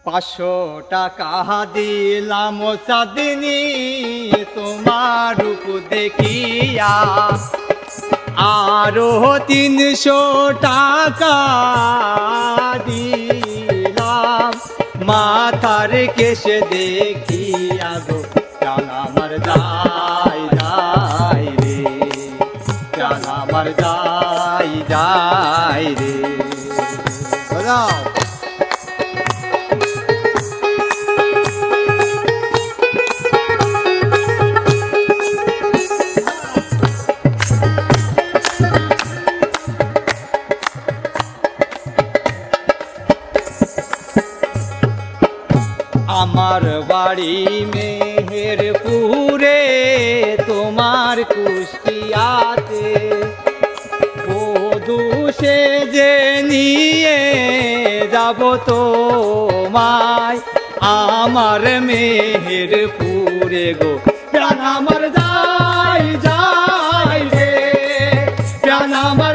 500 টাকা দিলাম চাঁদনি তোমার রূপ দেখিয়া, আরো 300 টাকা দিলাম মাথার কেশ দেখিয়া গো। প্রাণ আমার যাই যাই রে, প্রাণ আমার যাই যাই রে। আমার বাড়ি মেহেরপুরে, তোমার কুষ্টিয়াতে, বধূ সেজে নিয়ে যাব তোমায় আমার মেহেরপুরে গো। প্রাণ আমার যাই যাই রে, প্রাণ আমার